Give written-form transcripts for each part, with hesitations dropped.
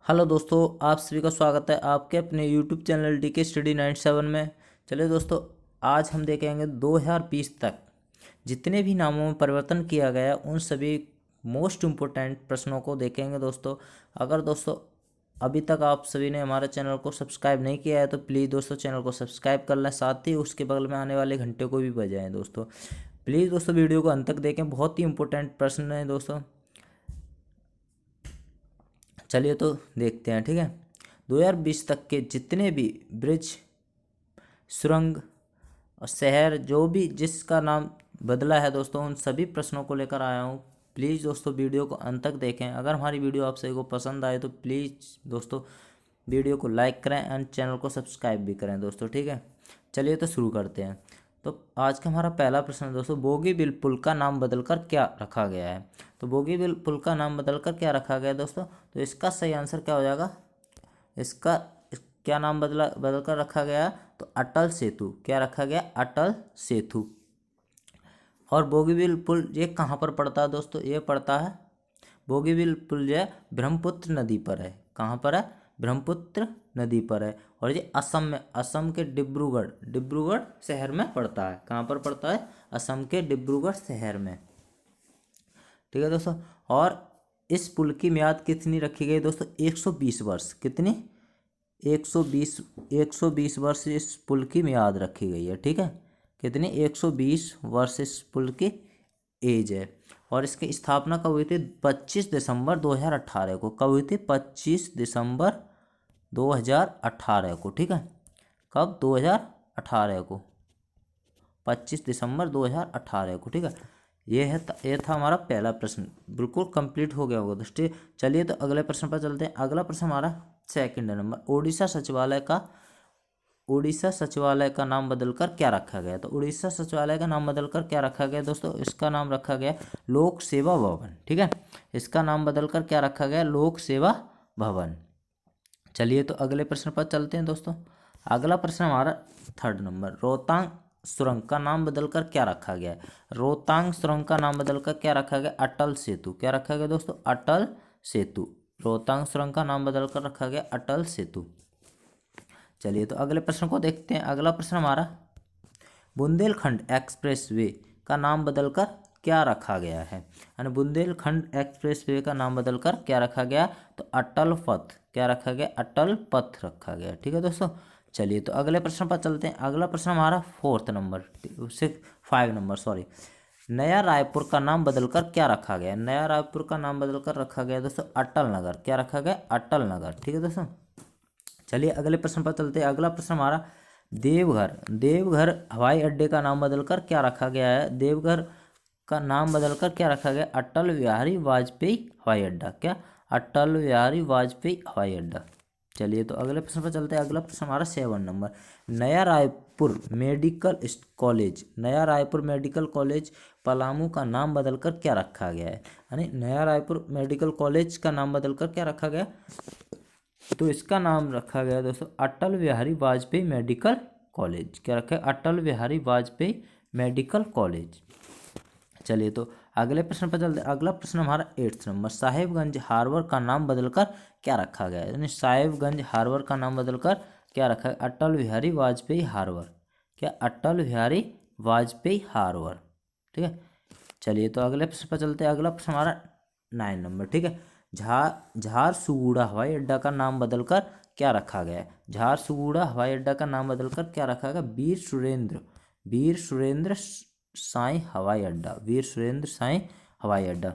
Hello दोस्तों, आप सभी का स्वागत है आपके अपने यूट्यूब चैनल डीके स्टडी 97 में। चलिए दोस्तों, आज हम देखेंगे 2020 तक जितने भी नामों में परिवर्तन किया गया उन सभी मोस्ट इम्पोर्टेंट प्रश्नों को देखेंगे दोस्तों। अगर दोस्तों अभी तक आप सभी ने हमारे चैनल को सब्सक्राइब नहीं किया है तो प्लीज़ दोस्तों चैनल को सब्सक्राइब कर लें, साथ ही उसके बगल में आने वाले घंटे को भी बजाएं दोस्तों। प्लीज़ दोस्तों वीडियो को अंत तक देखें, बहुत ही इंपॉर्टेंट प्रश्न है दोस्तों। चलिए तो देखते हैं, ठीक है। 2020 तक के जितने भी ब्रिज, सुरंग और शहर जो भी जिसका नाम बदला है दोस्तों, उन सभी प्रश्नों को लेकर आया हूँ। प्लीज़ दोस्तों वीडियो को अंत तक देखें। अगर हमारी वीडियो आप सभी को पसंद आए तो प्लीज़ दोस्तों वीडियो को लाइक करें एंड चैनल को सब्सक्राइब भी करें दोस्तों, ठीक है। चलिए तो शुरू करते हैं। तो आज का हमारा पहला प्रश्न है दोस्तों, बोगीबिल पुल का नाम बदलकर क्या रखा गया है। तो बोगीबिल पुल का नाम बदलकर क्या रखा गया है दोस्तों, तो इसका सही आंसर क्या हो जाएगा। इसका क्या नाम बदलकर रखा गया, तो अटल सेतु। क्या रखा गया, अटल सेतु। और बोगीबिल पुल ये कहाँ पर पड़ता है दोस्तों, ये पड़ता है बोगीबिल पुल जो है ब्रह्मपुत्र नदी पर है। कहाँ पर है, ब्रह्मपुत्र नदी पर है। और ये असम में, असम के डिब्रूगढ़ शहर में पड़ता है। कहाँ पर पड़ता है, असम के डिब्रूगढ़ शहर में, ठीक है दोस्तों। और इस पुल की मियाद कितनी रखी गई दोस्तों, 120 वर्ष। कितनी, 120 वर्ष इस पुल की मियाद रखी गई है, ठीक है। कितनी, 120 वर्ष इस पुल की एज है। और इसकी स्थापना कब हुई थी, 25 दिसंबर 2018 को। कब हुई थी, 25 दिसंबर 2018 को, ठीक है। कब, 2018 को, 25 दिसंबर 2018 को, ठीक है। ये था हमारा पहला प्रश्न, बिल्कुल कंप्लीट हो गया होगा दोस्तों। चलिए तो अगले प्रश्न पर चलते हैं। अगला प्रश्न हमारा सेकंड नंबर, उड़ीसा सचिवालय का नाम बदलकर क्या रखा गया। तो उड़ीसा सचिवालय का नाम बदलकर क्या रखा गया दोस्तों, इसका नाम रखा गया लोक सेवा भवन, ठीक है। इसका नाम बदलकर क्या रखा गया, लोक सेवा भवन। चलिए तो अगले प्रश्न पर चलते हैं दोस्तों। अगला प्रश्न हमारा थर्ड नंबर, रोहतांग सुरंग का नाम बदलकर क्या रखा गया है। रोहतांग सुरंग का नाम बदलकर क्या रखा गया, अटल सेतु। क्या रखा गया दोस्तों, अटल सेतु। रोहतांग सुरंग का नाम बदलकर रखा गया अटल सेतु। चलिए तो अगले प्रश्न को देखते हैं। अगला प्रश्न हमारा, बुंदेलखंड एक्सप्रेसवे का नाम बदलकर क्या रखा गया है। यानी बुंदेलखंड एक्सप्रेसवे का नाम बदलकर क्या रखा गया, तो अटल पथ। क्या रखा गया, अटल पथ रखा गया, ठीक है दोस्तों। चलिए तो अगले प्रश्न पर चलते हैं। अगला प्रश्न हमारा फोर्थ नंबर, 5 नंबर सॉरी, नया रायपुर का नाम बदलकर क्या रखा गया। नया रायपुर का नाम बदलकर रखा गया दोस्तों अटल नगर। क्या रखा गया, अटल नगर, ठीक है दोस्तों। चलिए अगले प्रश्न पर चलते हैं। अगला प्रश्न हमारा देवघर हवाई अड्डे का नाम बदलकर क्या रखा गया है। देवघर का नाम बदलकर क्या रखा गया, अटल बिहारी वाजपेयी हवाई अड्डा। क्या, अटल बिहारी वाजपेयी हवाई अड्डा। चलिए तो अगले प्रश्न पर चलते हैं। अगला प्रश्न हमारा 7 नंबर, नया रायपुर मेडिकल कॉलेज। नया रायपुर मेडिकल कॉलेज पलामू का नाम बदलकर क्या रखा गया है। यानी नया रायपुर मेडिकल कॉलेज का नाम बदलकर क्या रखा गया, तो इसका नाम रखा गया दोस्तों अटल बिहारी वाजपेयी मेडिकल कॉलेज। क्या रखा है, अटल बिहारी वाजपेयी मेडिकल कॉलेज। चलिए तो अगले प्रश्न पर चलते हैं। अगला प्रश्न हमारा 8 नंबर, साहिबगंज हार्बर का नाम बदलकर क्या रखा गया है। यानी साहिबगंज हार्बर का नाम बदलकर क्या रखा है, अटल बिहारी वाजपेयी हार्बर। क्या, अटल बिहारी वाजपेयी हार्बर, ठीक है। चलिए तो अगले प्रश्न पर चलते हैं। अगला प्रश्न हमारा 9 नंबर, ठीक है, झारसुगुड़ा हवाई अड्डा का नाम बदलकर क्या रखा गया है। झारसुगुड़ा हवाई अड्डा का नाम बदलकर क्या रखा गया, वीर सुरेंद्र साई हवाई अड्डा। वीर सुरेंद्र साई हवाई अड्डा।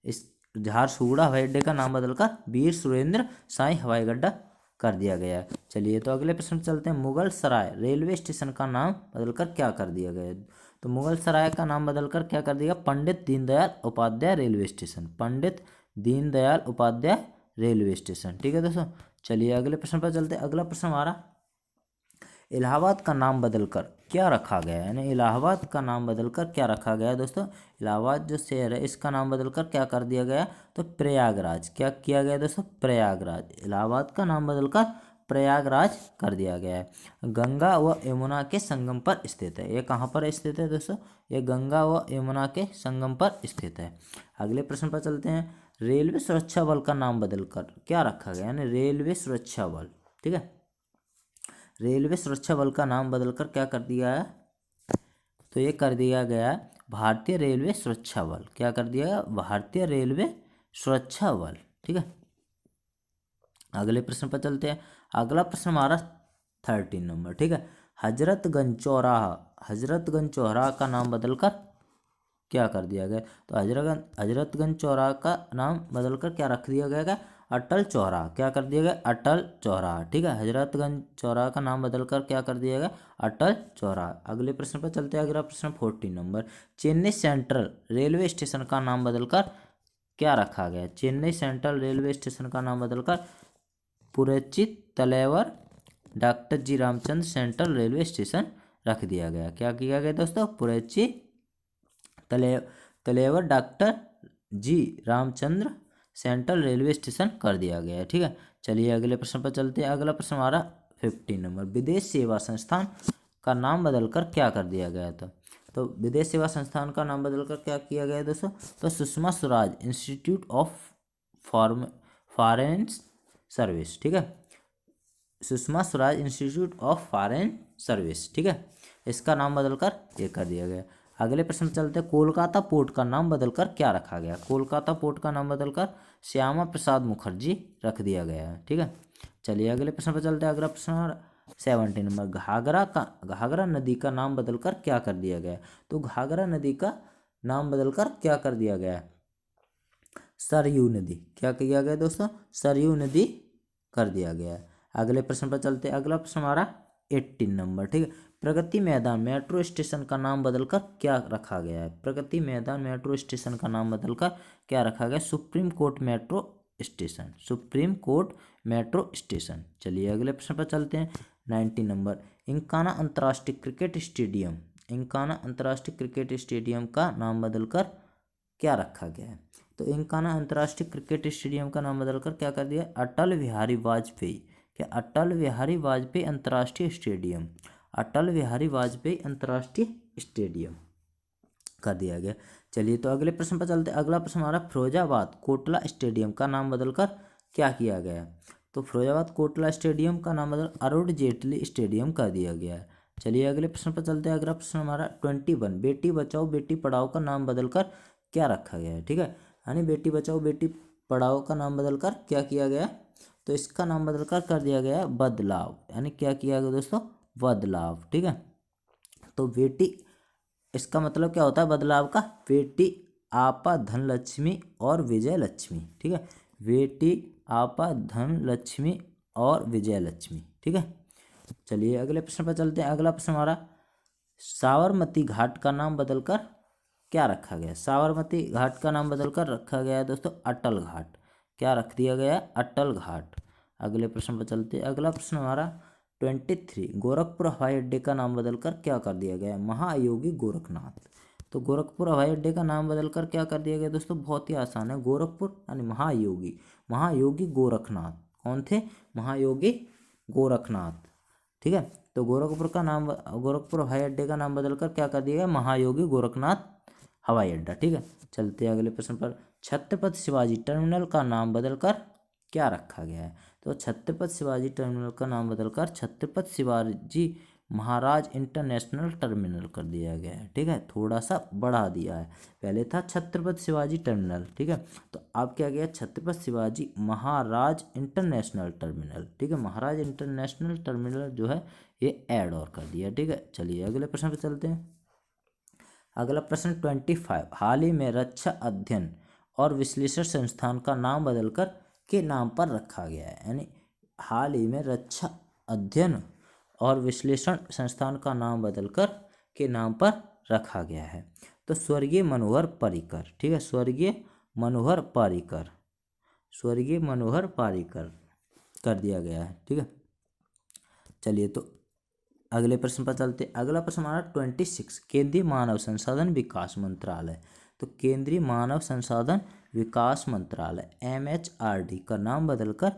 इस झारसुगुड़ा हवाई अड्डे का नाम बदलकर वीर सुरेंद्र साई हवाई अड्डा कर दिया गया है। चलिए तो अगले प्रश्न चलते हैं। मुगल सराय रेलवे स्टेशन का नाम बदलकर क्या कर दिया गया है। तो मुगल सराय का नाम बदलकर क्या कर दिया, Pandit Deendayal Upadhyay railway station. Pandit Deendayal Upadhyay railway station, ठीक है दोस्तों। चलिए अगले प्रश्न पर चलते हैं। अगला प्रश्न हमारा, इलाहाबाद का नाम बदलकर क्या रखा गया है। यानी इलाहाबाद का नाम बदलकर क्या रखा गया है दोस्तों, इलाहाबाद जो शहर है इसका नाम बदलकर क्या कर दिया गया, तो प्रयागराज। क्या किया गया दोस्तों, प्रयागराज। इलाहाबाद का नाम बदलकर प्रयागराज कर दिया गया है। गंगा व यमुना के संगम पर स्थित है। ये कहाँ पर स्थित है दोस्तों, ये गंगा व यमुना के संगम पर स्थित है। अगले प्रश्न पर चलते हैं। रेलवे सुरक्षा बल का नाम बदलकर क्या रखा गया, यानी रेलवे सुरक्षा बल, ठीक है, रेलवे सुरक्षा बल का नाम बदलकर क्या कर दिया है, तो ये कर दिया गया भारतीय रेलवे सुरक्षा बल। क्या कर दिया गया, भारतीय रेलवे सुरक्षा बल, ठीक है। अगले प्रश्न पर चलते हैं। अगला प्रश्न हमारा 13 नंबर, ठीक है। हजरतगंज चौराहा, हजरतगंज चौराहा का नाम बदलकर क्या कर दिया गया, तो हजरतगंज चौराहा का नाम बदलकर क्या रख दिया गया, अटल चौराहा। क्या कर दिया गया, अटल चौराहा, ठीक है। हजरतगंज चौराहा का नाम बदलकर क्या कर दिया गया, अटल चौराहा। अगले प्रश्न पर चलते हैं। अगला प्रश्न 14 number. Chennai central railway station का नाम बदलकर क्या रखा गया, चेन्नई सेंट्रल रेलवे स्टेशन का नाम बदलकर पुरच्ची तलेवर डॉक्टर जी रामचंद्र सेंट्रल रेलवे स्टेशन रख दिया गया। क्या किया गया दोस्तों, पुरच्ची तलेवर डॉक्टर जी रामचंद्र सेंट्रल रेलवे स्टेशन कर दिया गया है, ठीक है। चलिए अगले प्रश्न पर चलते हैं। अगला प्रश्न हमारा 15 नंबर। विदेश सेवा संस्थान का नाम बदलकर क्या कर दिया गया था, तो विदेश सेवा संस्थान का नाम बदलकर क्या किया गया दोस्तों, तो Sushma Swaraj institute of foreign service, ठीक है, Sushma Swaraj institute of foreign service, ठीक है, इसका नाम बदलकर ये कर दिया गया। अगले प्रश्न चलते हैं। कोलकाता पोर्ट का नाम बदलकर क्या रखा गया, कोलकाता पोर्ट का नाम बदलकर श्यामा प्रसाद मुखर्जी रख दिया गया है, ठीक है। चलिए अगले प्रश्न पर चलते हैं। अगला प्रश्न 17 नंबर। घाघरा नदी का नाम बदलकर क्या कर दिया गया, तो घाघरा नदी का नाम बदलकर क्या कर दिया गया, सरयू नदी। क्या किया गया दोस्तों, सरयू नदी कर दिया गया है। अगले प्रश्न पर चलते हैं। अगला प्रश्न हमारा 18 नंबर, ठीक है। प्रगति मैदान मेट्रो स्टेशन का नाम बदलकर क्या रखा गया है, प्रगति मैदान मेट्रो स्टेशन का नाम बदलकर क्या रखा गया, supreme court metro station, supreme court metro station. चलिए अगले प्रश्न पर चलते हैं। 19 नंबर। इंकाना अंतर्राष्ट्रीय क्रिकेट स्टेडियम, इंकाना अंतर्राष्ट्रीय क्रिकेट स्टेडियम का नाम बदलकर क्या रखा गया है, तो इंकाना अंतर्राष्ट्रीय क्रिकेट स्टेडियम का नाम बदलकर क्या कर दिया, अटल बिहारी वाजपेयी, क्या अटल बिहारी वाजपेयी अंतर्राष्ट्रीय स्टेडियम, अटल बिहारी वाजपेयी अंतर्राष्ट्रीय स्टेडियम कर दिया गया। चलिए तो अगले प्रश्न पर चलते हैं। अगला प्रश्न हमारा फिरोजाबाद कोटला स्टेडियम का नाम बदलकर क्या किया गया, तो फिरोजाबाद कोटला स्टेडियम का नाम बदल अरुण जेटली स्टेडियम कर दिया गया है। चलिए अगले प्रश्न पर चलते हैं। अगला प्रश्न हमारा 21। बेटी बचाओ बेटी पढ़ाओ का नाम बदलकर क्या रखा गया है, ठीक है, यानी बेटी बचाओ बेटी पढ़ाओ का नाम बदलकर क्या किया गया, तो इसका नाम बदलकर कर दिया गया बदलाव, यानी क्या किया गया दोस्तों, बदलाव, ठीक है। तो बेटी, इसका मतलब क्या होता है बदलाव का, बेटी आपा धन लक्ष्मी और विजय लक्ष्मी, ठीक है, बेटी आपा धन लक्ष्मी और विजय लक्ष्मी, ठीक है। चलिए अगले प्रश्न पर चलते हैं। अगला प्रश्न हमारा साबरमती घाट का नाम बदलकर क्या रखा गया, साबरमती घाट का नाम बदलकर रखा गया है दोस्तों अटल घाट। क्या रख दिया गया, अटल घाट। अगले प्रश्न पर चलते हैं। अगला प्रश्न हमारा 23। गोरखपुर हवाई अड्डे का नाम बदलकर क्या कर दिया गया, महायोगी गोरखनाथ। तो गोरखपुर हवाई अड्डे का नाम बदलकर क्या कर दिया गया दोस्तों, बहुत ही आसान है, गोरखपुर यानी महायोगी, महायोगी गोरखनाथ। कौन थे, महायोगी गोरखनाथ, ठीक है। तो गोरखपुर का नाम, गोरखपुर हवाई अड्डे का नाम बदलकर क्या कर दिया गया, महायोगी गोरखनाथ हवाई अड्डा, ठीक है। चलते हैं अगले प्रश्न पर। छत्रपति शिवाजी टर्मिनल का नाम बदलकर क्या रखा गया है, तो छत्रपति शिवाजी टर्मिनल का नाम बदलकर छत्रपति शिवाजी महाराज इंटरनेशनल टर्मिनल कर दिया गया है, ठीक है, थोड़ा सा बढ़ा दिया है, पहले था छत्रपति शिवाजी टर्मिनल, ठीक है, तो अब क्या गया, छत्रपति शिवाजी महाराज इंटरनेशनल टर्मिनल, ठीक है, महाराज इंटरनेशनल टर्मिनल जो है ये ऐड और कर दिया, ठीक है। चलिए अगले प्रश्न पर चलते हैं। अगला प्रश्न 25। हाल ही में रक्षा अध्ययन और विश्लेषण संस्थान का नाम बदलकर के नाम पर रखा गया है, यानी हाल ही में रक्षा अध्ययन और विश्लेषण संस्थान का नाम बदलकर के नाम पर रखा गया है, तो स्वर्गीय मनोहर पर्रिकर, ठीक है, स्वर्गीय मनोहर पर्रिकर, स्वर्गीय मनोहर पर्रिकर कर दिया गया है, ठीक है। चलिए तो अगले प्रश्न पर चलते। अगला प्रश्न हमारा 26। केंद्रीय मानव संसाधन विकास मंत्रालय, तो केंद्रीय मानव संसाधन विकास मंत्रालय MHRD का नाम बदलकर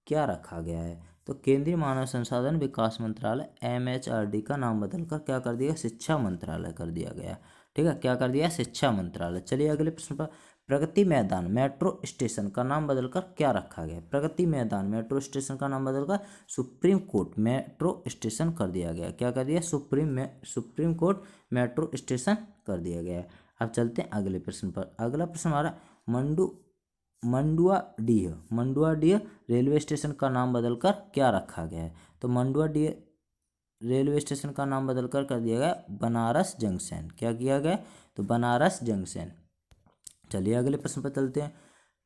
क्या रखा गया है, तो केंद्रीय मानव संसाधन विकास मंत्रालय MHRD का नाम बदलकर क्या कर दिया, शिक्षा मंत्रालय कर दिया गया, ठीक है, क्या कर दिया, शिक्षा मंत्रालय। चलिए अगले प्रश्न पर प्रगति मैदान मेट्रो स्टेशन का नाम बदलकर क्या रखा गया? प्रगति मैदान मेट्रो स्टेशन का नाम बदलकर सुप्रीम कोर्ट मेट्रो स्टेशन कर दिया गया। क्या कर दिया? सुप्रीम कोर्ट मेट्रो स्टेशन कर दिया गया। अब चलते हैं अगले प्रश्न पर। अगला प्रश्न हमारा मंडुआडीह रेलवे स्टेशन का नाम बदलकर क्या रखा गया है? तो मंडुआडीह रेलवे स्टेशन का नाम बदलकर कर दिया गया बनारस जंक्शन। क्या किया गया? तो बनारस जंक्शन। चलिए अगले प्रश्न पर चलते हैं।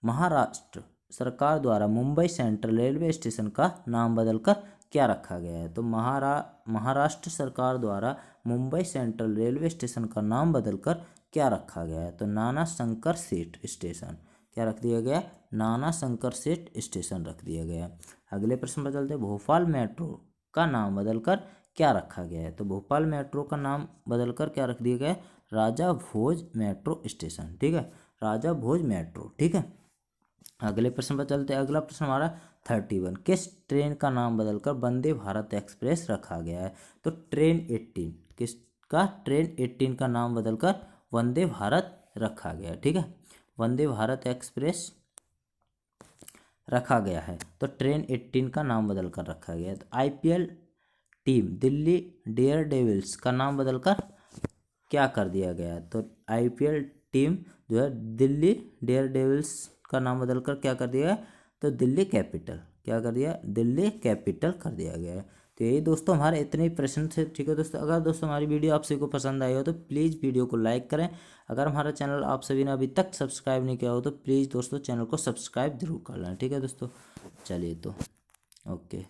महाराष्ट्र सरकार द्वारा मुंबई सेंट्रल रेलवे स्टेशन का नाम बदलकर क्या रखा गया है? तो महाराष्ट्र सरकार द्वारा मुंबई सेंट्रल रेलवे स्टेशन का नाम बदलकर क्या रखा गया है? तो नाना शंकर सेठ स्टेशन। क्या रख दिया गया? नाना शंकर सेठ स्टेशन रख दिया गया। अगले प्रश्न पर चलते हैं। भोपाल मेट्रो का नाम बदलकर क्या रखा गया है? तो भोपाल मेट्रो का नाम बदलकर क्या रख दिया गया? राजा भोज मेट्रो स्टेशन। ठीक है, राजा भोज मेट्रो। ठीक है, अगले प्रश्न पर चलते हैं। अगला प्रश्न हमारा 31। किस ट्रेन का नाम बदलकर वंदे भारत एक्सप्रेस रखा गया है? तो ट्रेन 18 किसका? ट्रेन 18 का नाम बदलकर वंदे भारत रखा गया। ठीक है, वंदे भारत एक्सप्रेस रखा गया है। तो ट्रेन 18 का नाम बदलकर रखा गया है। तो IPL team Delhi Daredevils का नाम बदलकर क्या कर दिया गया है? तो IPL टीम जो है दिल्ली डेयर डेविल्स का नाम बदलकर क्या कर दिया है? तो दिल्ली कैपिटल। क्या कर दिया? दिल्ली कैपिटल कर दिया गया है। तो यही दोस्तों हमारे इतने ही प्रश्न थे। ठीक है दोस्तों, अगर दोस्तों हमारी वीडियो आप सभी को पसंद आई हो तो प्लीज़ वीडियो को लाइक करें। अगर हमारा चैनल आप सभी ने अभी तक सब्सक्राइब नहीं किया हो तो प्लीज़ दोस्तों चैनल को सब्सक्राइब जरूर कर लें। ठीक है दोस्तों, चलिए तो ओके।